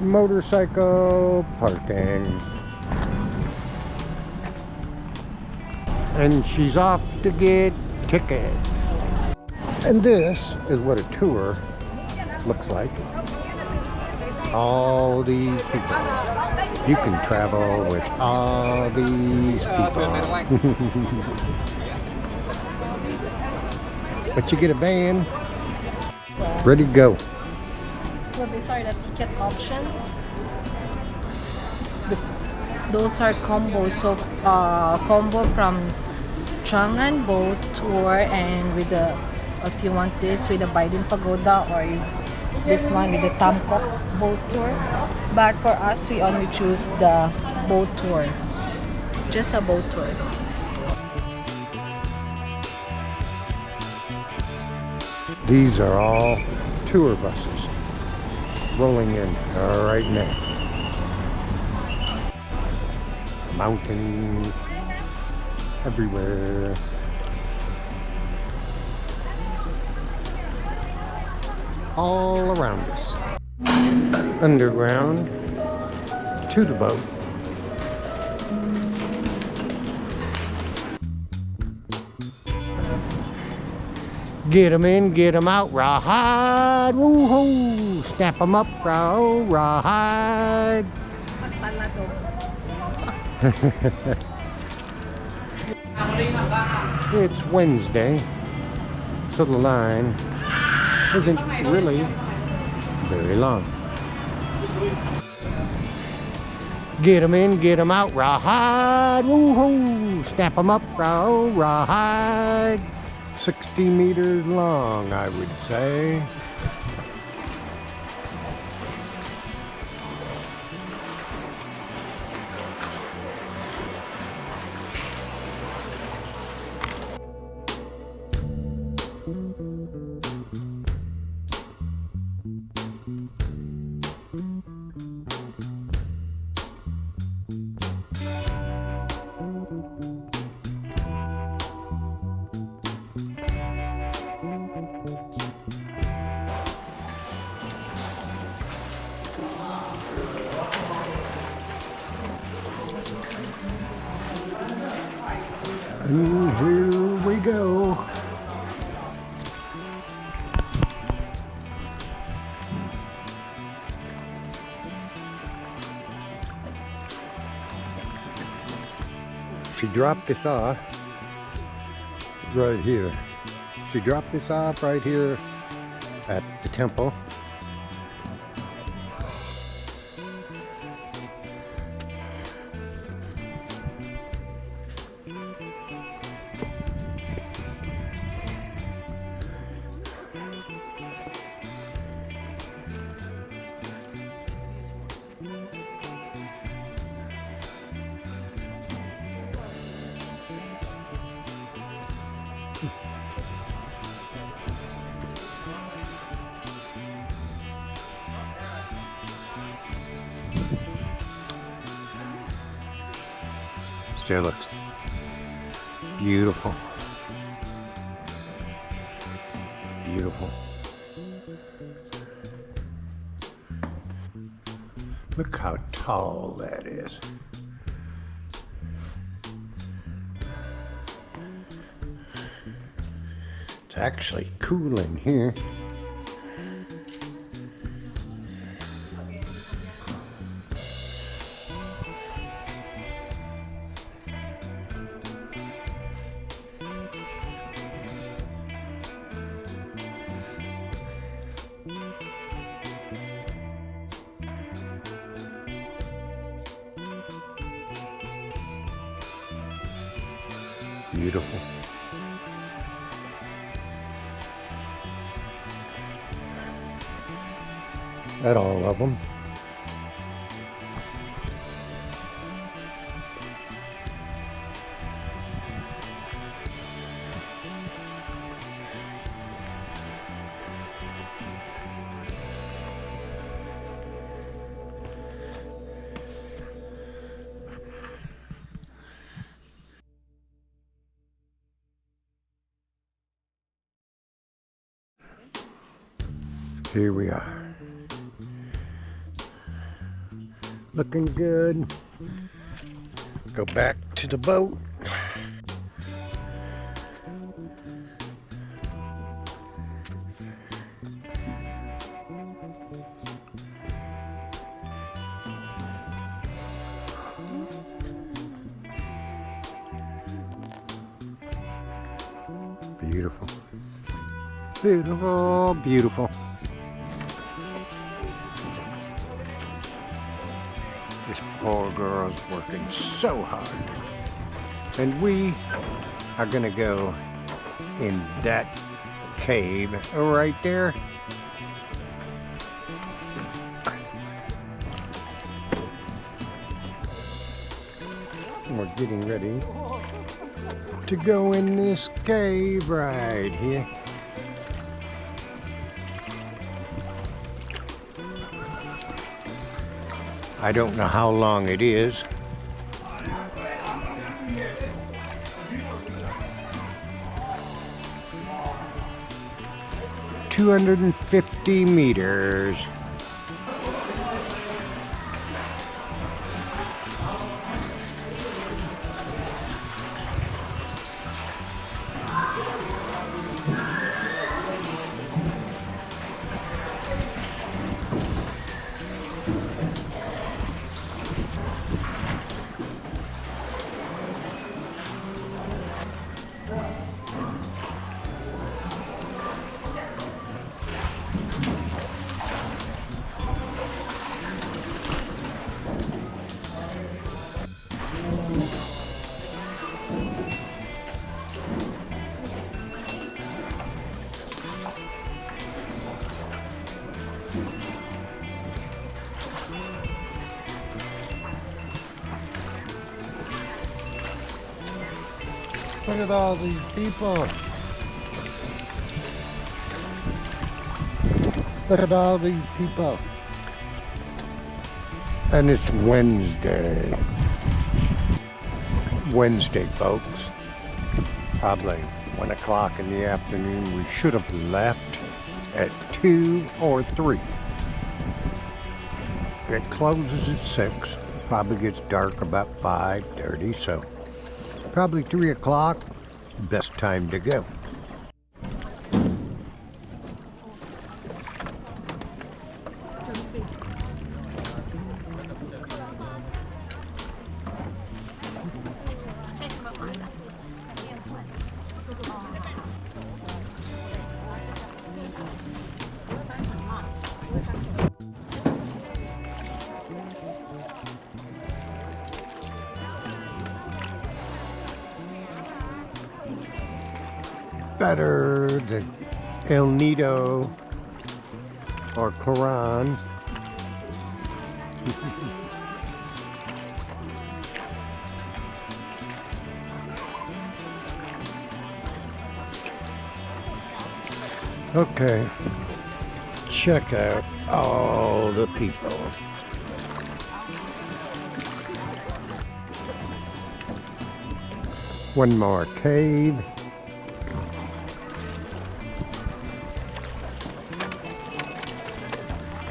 Motorcycle parking. And she's off to get tickets. And this is what a tour looks like. All these people. You can travel with all these people. But you get a van. Ready to go. So these are the ticket options. Those are combos. So combo from Trang An Boat Tour, and with the, if you want this with the Bich Dong Pagoda, or this one with the Tam Coc boat tour. But for us, we only choose the boat tour. Just a boat tour. These are all tour buses rolling in right now. Mountains everywhere. All around us. Underground to the boat. Get 'em in, get 'em out, rawhide, woo-hoo, snap 'em up, rawhide. It's Wednesday, so the line isn't really very long. Get 'em in, get 'em out, rawhide, woo-hoo, snap 'em up, rawhide. 60 meters long, I would say. And here we go. She dropped us off right here. She dropped us off right here at the temple. Still looks beautiful. Beautiful. Look how tall that is. It's actually cool in here. Beautiful. At all of them. Here we are. Looking good. Go back to the boat. Beautiful. Beautiful, beautiful. This poor girl's working so hard. And we are gonna go in that cave right there. We're getting ready to go in this cave right here. I don't know how long it is. "250 meters. Look at all these people. Look at all these people. And it's Wednesday. Wednesday, folks. Probably 1 o'clock in the afternoon. We should have left at 2 or 3. It closes at 6. Probably gets dark about 5:30, so probably 3 o'clock, best time to go. Better than El Nido or Quran. Okay, check out all the people. One more cave.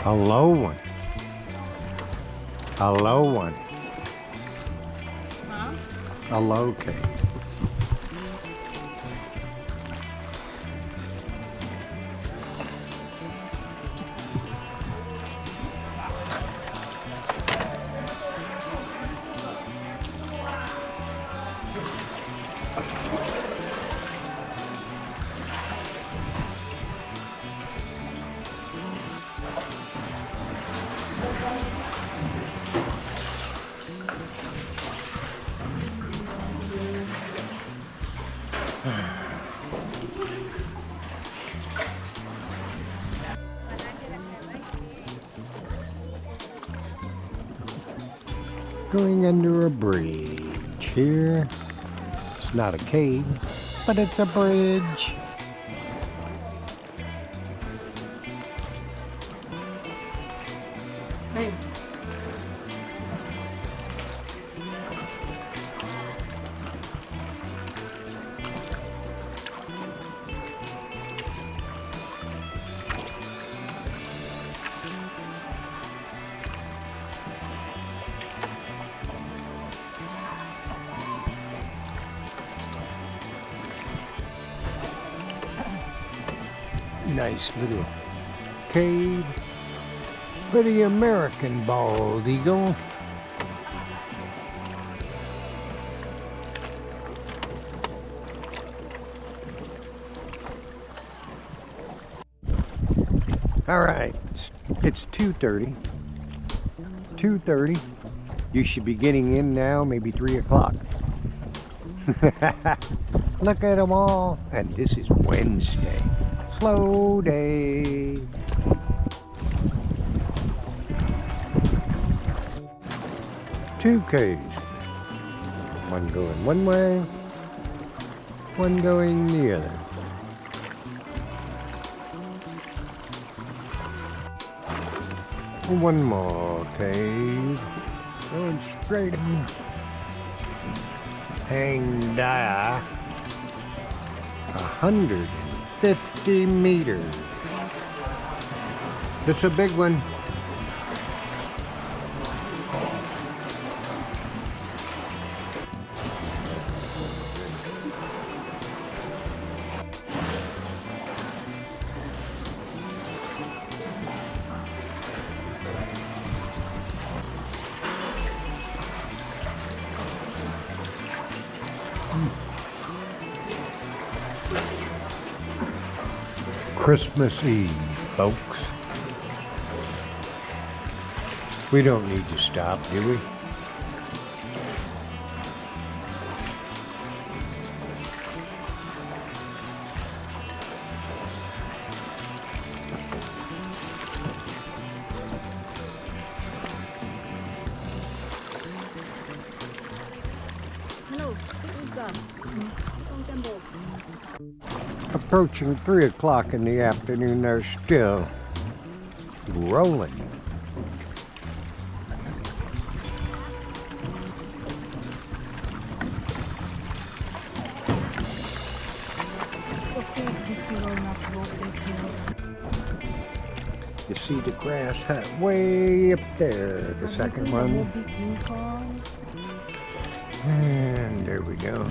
A low one. A low one. Huh? A low cave. Going under a bridge here. It's not a cave, but it's a bridge. Hey. Nice little cave for the American bald eagle. All right, it's 2:30. 2:30. You should be getting in now, maybe 3 o'clock. Look at them all. And this is Wednesday. Slow day. Two caves. One going one way, one going the other. One more cave. Going straight in. Hang dia. 150 meters. This is a big one. Christmas Eve, folks. We don't need to stop, do we? Hello, Approaching 3 o'clock in the afternoon, they're still rolling. It's okay if you will not go here. You see the grass hut way up there, the second one. And there we go.